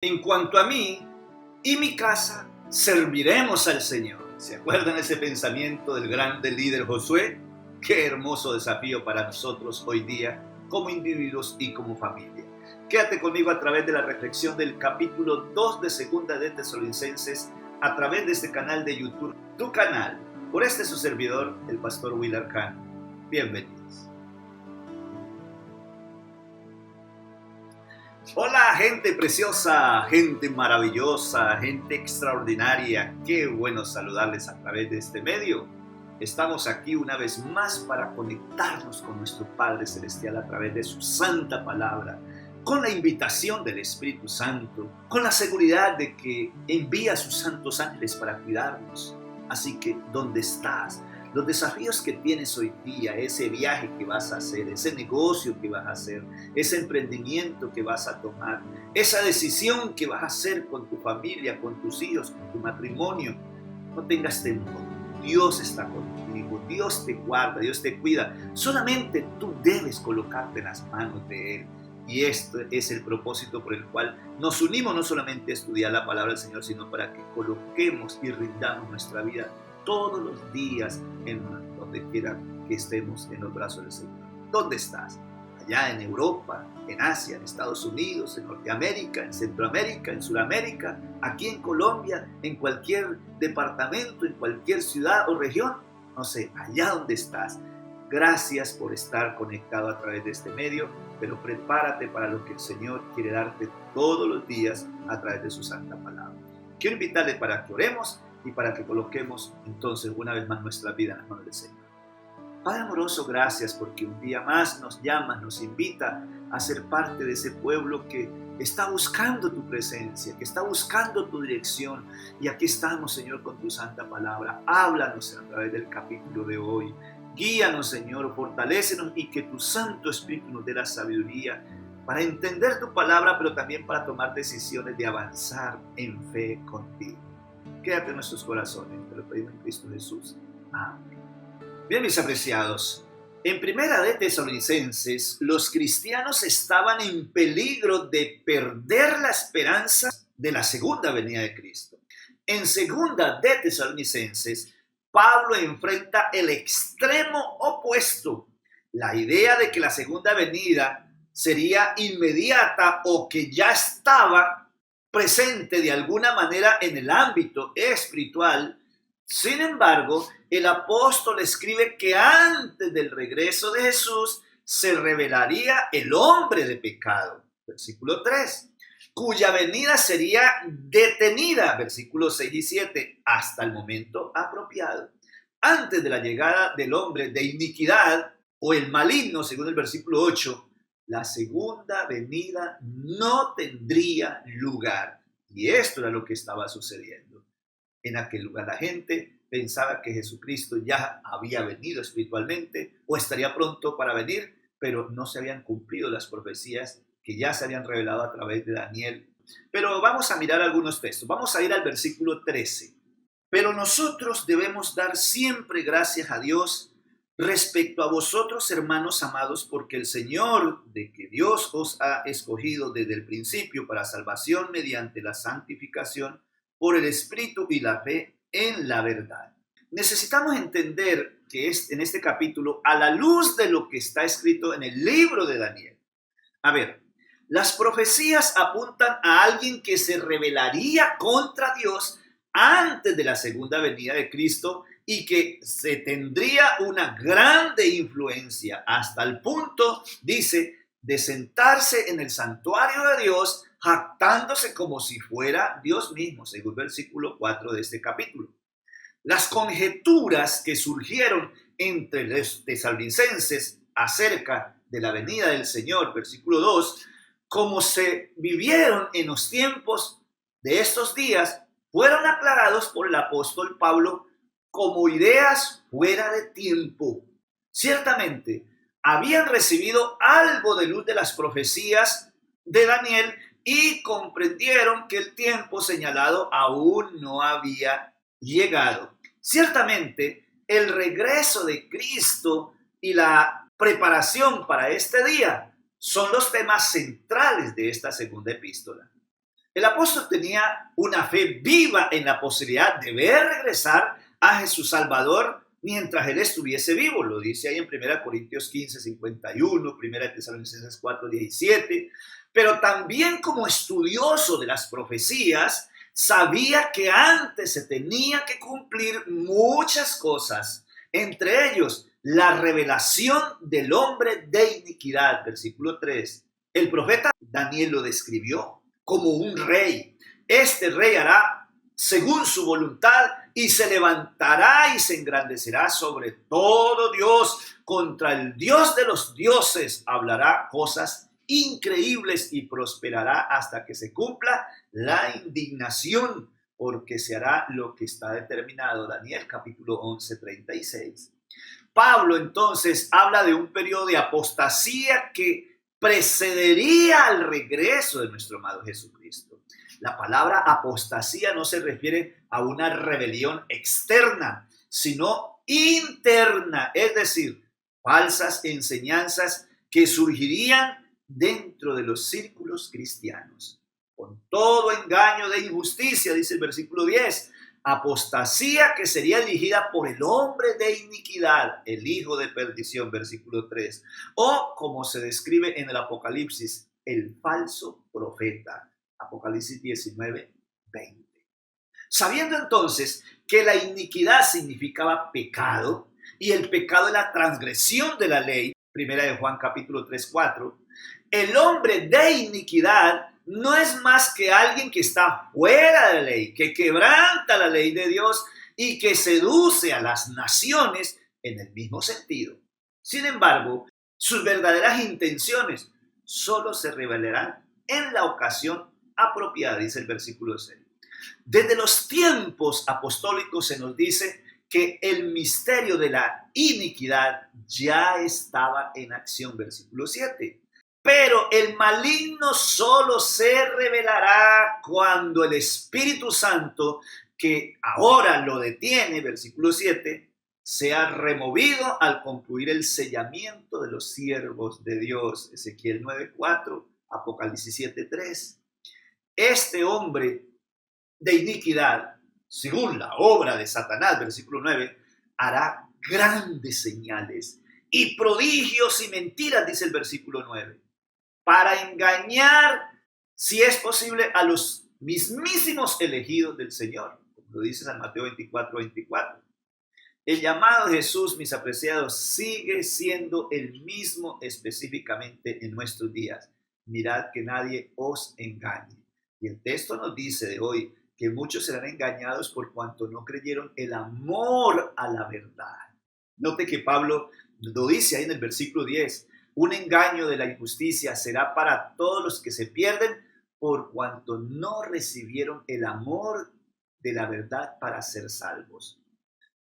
En cuanto a mí y mi casa, serviremos al Señor. ¿Se acuerdan ese pensamiento del grande líder Josué? Qué hermoso desafío para nosotros hoy día, como individuos y como familia. Quédate conmigo a través de la reflexión del capítulo 2 de Segunda de Tesalonicenses, a través de este canal de YouTube, tu canal, por su servidor, el pastor Willard Kahn. Bienvenidos. Hola, gente preciosa, gente maravillosa, gente extraordinaria. Qué bueno saludarles a través de este medio. Estamos aquí una vez más para conectarnos con nuestro Padre Celestial a través de su santa palabra, con la invitación del Espíritu Santo, con la seguridad de que envía a sus santos ángeles para cuidarnos. Así que, ¿dónde estás? Los desafíos que tienes hoy día, ese viaje que vas a hacer, ese negocio que vas a hacer, ese emprendimiento que vas a tomar, esa decisión que vas a hacer con tu familia, con tus hijos, con tu matrimonio, no tengas temor. Dios está contigo, Dios te guarda, Dios te cuida. Solamente tú debes colocarte en las manos de Él. Y esto es el propósito por el cual nos unimos no solamente a estudiar la palabra del Señor, sino para que coloquemos y rindamos nuestra vida todos los días en donde quiera que estemos en los brazos del Señor. ¿Dónde estás? Allá en Europa, en Asia, en Estados Unidos, en Norteamérica, en Centroamérica, en Sudamérica, aquí en Colombia, en cualquier departamento, en cualquier ciudad o región, no sé, allá donde estás. Gracias por estar conectado a través de este medio, pero prepárate para lo que el Señor quiere darte todos los días a través de su santa palabra. Quiero invitarle para que oremos y para que coloquemos entonces una vez más nuestra vida en las manos del Señor. Padre amoroso, gracias porque un día más nos llamas, nos invita a ser parte de ese pueblo que está buscando tu presencia, que está buscando tu dirección. Y aquí estamos, Señor, con tu santa palabra. Háblanos a través del capítulo de hoy. Guíanos, Señor, fortalécenos y que tu Santo Espíritu nos dé la sabiduría para entender tu palabra, pero también para tomar decisiones de avanzar en fe contigo. Quédate en nuestros corazones, te lo pedimos en Cristo Jesús. Amén. Bien, mis apreciados, en Primera de Tesalonicenses, los cristianos estaban en peligro de perder la esperanza de la segunda venida de Cristo. En Segunda de Tesalonicenses, Pablo enfrenta el extremo opuesto, la idea de que la segunda venida sería inmediata o que ya estaba presente de alguna manera en el ámbito espiritual. Sin embargo, el apóstol escribe que antes del regreso de Jesús se revelaría el hombre de pecado, versículo 3, cuya venida sería detenida, versículos 6 y 7, hasta el momento apropiado. Antes de la llegada del hombre de iniquidad o el maligno, según el versículo 8, la segunda venida no tendría lugar. Y esto era lo que estaba sucediendo. En aquel lugar la gente pensaba que Jesucristo ya había venido espiritualmente o estaría pronto para venir, pero no se habían cumplido las profecías que ya se habían revelado a través de Daniel. Pero vamos a mirar algunos textos. Vamos a ir al versículo 13. Pero nosotros debemos dar siempre gracias a Dios respecto a vosotros, hermanos amados, porque el Señor, de que Dios os ha escogido desde el principio para salvación mediante la santificación por el Espíritu y la fe en la verdad. Necesitamos entender que en este capítulo, a la luz de lo que está escrito en el libro de Daniel. A ver, las profecías apuntan a alguien que se rebelaría contra Dios antes de la segunda venida de Cristo y que se tendría una grande influencia hasta el punto, dice, de sentarse en el santuario de Dios, jactándose como si fuera Dios mismo, según el versículo 4 de este capítulo. Las conjeturas que surgieron entre los tesalonicenses acerca de la venida del Señor, versículo 2, como se vivieron en los tiempos de estos días, fueron aclarados por el apóstol Pablo como ideas fuera de tiempo. Ciertamente, habían recibido algo de luz de las profecías de Daniel y comprendieron que el tiempo señalado aún no había llegado. Ciertamente, el regreso de Cristo y la preparación para este día son los temas centrales de esta segunda epístola. El apóstol tenía una fe viva en la posibilidad de ver regresar a Jesús Salvador mientras él estuviese vivo. Lo dice ahí en 1 Corintios 15, 51, 1 Tesalonicenses 4, 17. Pero también como estudioso de las profecías, sabía que antes se tenía que cumplir muchas cosas, entre ellos la revelación del hombre de iniquidad, versículo 3. El profeta Daniel lo describió como un rey. Este rey hará según su voluntad y se levantará y se engrandecerá sobre todo Dios. Contra el Dios de los dioses hablará cosas increíbles y prosperará hasta que se cumpla la indignación, porque se hará lo que está determinado. Daniel capítulo 11, 36. Pablo entonces habla de un periodo de apostasía que precedería al regreso de nuestro amado Jesucristo. La palabra apostasía no se refiere a una rebelión externa, sino interna, es decir, falsas enseñanzas que surgirían dentro de los círculos cristianos. Con todo engaño de injusticia, dice el versículo 10, apostasía que sería dirigida por el hombre de iniquidad, el hijo de perdición, versículo 3, o como se describe en el Apocalipsis, el falso profeta, Apocalipsis 19, 20. Sabiendo entonces que la iniquidad significaba pecado y el pecado es la transgresión de la ley, primera de Juan capítulo 3, 4, el hombre de iniquidad no es más que alguien que está fuera de la ley, que quebranta la ley de Dios y que seduce a las naciones en el mismo sentido. Sin embargo, sus verdaderas intenciones solo se revelarán en la ocasión apropiada, dice el versículo 6. Desde los tiempos apostólicos se nos dice que el misterio de la iniquidad ya estaba en acción, versículo 7. Pero el maligno solo se revelará cuando el Espíritu Santo, que ahora lo detiene, versículo 7, sea removido al concluir el sellamiento de los siervos de Dios. Ezequiel 9:4, Apocalipsis 7:3. Este hombre de iniquidad, según la obra de Satanás, versículo 9, hará grandes señales y prodigios y mentiras, dice el versículo 9, para engañar, si es posible, a los mismísimos elegidos del Señor, como lo dice San Mateo 24, 24. El llamado de Jesús, mis apreciados, sigue siendo el mismo específicamente en nuestros días. Mirad que nadie os engañe. Y el texto nos dice de hoy que muchos serán engañados por cuanto no creyeron el amor a la verdad. Note que Pablo lo dice ahí en el versículo 10. Un engaño de la injusticia será para todos los que se pierden por cuanto no recibieron el amor de la verdad para ser salvos.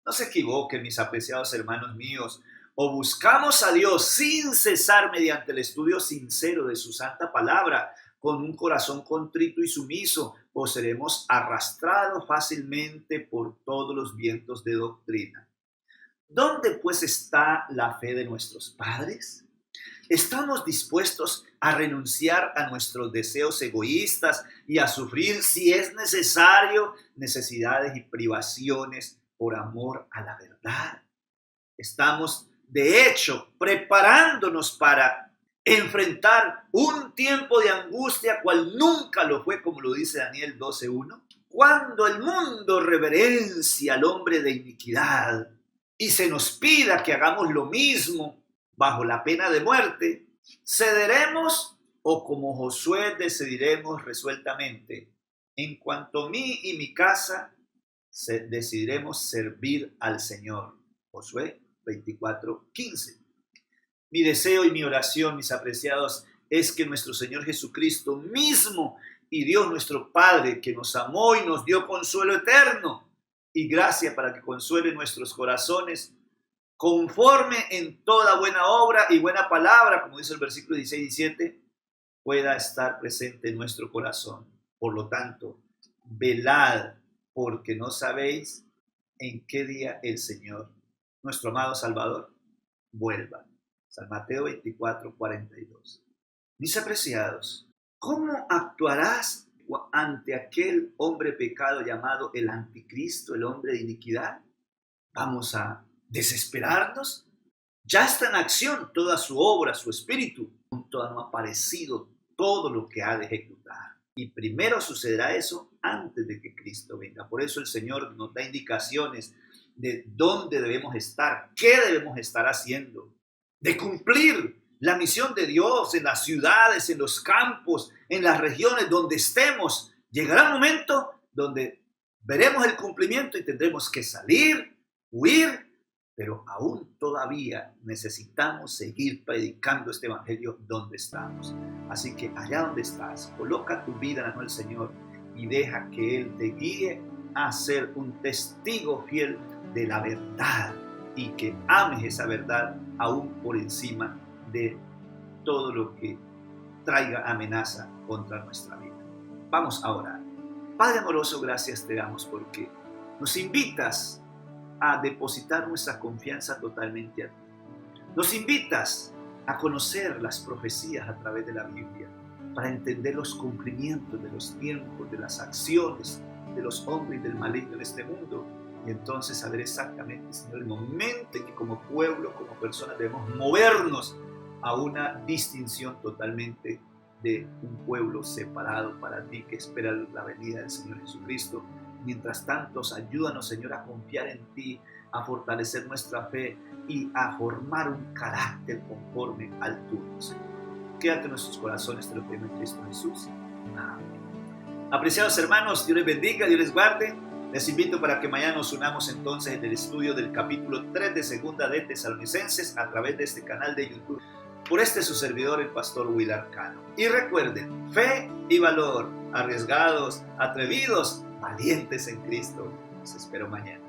No se equivoquen, mis apreciados hermanos míos, o buscamos a Dios sin cesar mediante el estudio sincero de su santa palabra, con un corazón contrito y sumiso, o seremos arrastrados fácilmente por todos los vientos de doctrina. ¿Dónde pues está la fe de nuestros padres? ¿Estamos dispuestos a renunciar a nuestros deseos egoístas y a sufrir, si es necesario, necesidades y privaciones por amor a la verdad? Estamos, de hecho, preparándonos para enfrentar un tiempo de angustia cual nunca lo fue, como lo dice Daniel 12:1, cuando el mundo reverencia al hombre de iniquidad y se nos pida que hagamos lo mismo bajo la pena de muerte. ¿Cederemos o como Josué decidiremos resueltamente? En cuanto a mí y mi casa, decidiremos servir al Señor. Josué 24:15. Mi deseo y mi oración, mis apreciados, es que nuestro Señor Jesucristo mismo y Dios nuestro Padre, que nos amó y nos dio consuelo eterno y gracia para que consuele nuestros corazones, conforme en toda buena obra y buena palabra, como dice el versículo 16 y 17, pueda estar presente en nuestro corazón. Por lo tanto, velad, porque no sabéis en qué día el Señor, nuestro amado Salvador, vuelva. San Mateo 24:42. Mis apreciados, ¿cómo actuarás ante aquel hombre pecado llamado el anticristo, el hombre de iniquidad? ¿Vamos a desesperarnos? Ya está en acción toda su obra, su espíritu. Todavía no ha aparecido todo lo que ha de ejecutar. Y primero sucederá eso antes de que Cristo venga. Por eso el Señor nos da indicaciones de dónde debemos estar, qué debemos estar haciendo, de cumplir la misión de Dios en las ciudades, en los campos, en las regiones donde estemos. Llegará un momento donde veremos el cumplimiento y tendremos que salir, huir, pero aún todavía necesitamos seguir predicando este evangelio donde estamos. Así que allá donde estás, coloca tu vida en la mano del Señor y deja que Él te guíe a ser un testigo fiel de la verdad y que ames esa verdad aún por encima de todo lo que traiga amenaza contra nuestra vida. Vamos a orar. Padre amoroso, gracias te damos porque nos invitas a depositar nuestra confianza totalmente a ti. Nos invitas a conocer las profecías a través de la Biblia para entender los cumplimientos de los tiempos, de las acciones de los hombres y del maligno en este mundo y entonces saber exactamente, Señor, el momento en que como pueblo, como personas debemos movernos a una distinción totalmente de un pueblo separado para ti que espera la venida del Señor Jesucristo. Mientras tanto, ayúdanos, Señor, a confiar en ti, a fortalecer nuestra fe y a formar un carácter conforme al tuyo, Señor. Quédate en nuestros corazones, te lo pedimos en Cristo Jesús. Amén. Apreciados hermanos, Dios les bendiga, Dios les guarde. Les invito para que mañana nos unamos entonces en el estudio del capítulo 3 de Segunda de Tesalonicenses a través de este canal de YouTube. Por su servidor, el pastor Willard Cano. Y recuerden, fe y valor, arriesgados, atrevidos, valientes en Cristo. Los espero mañana.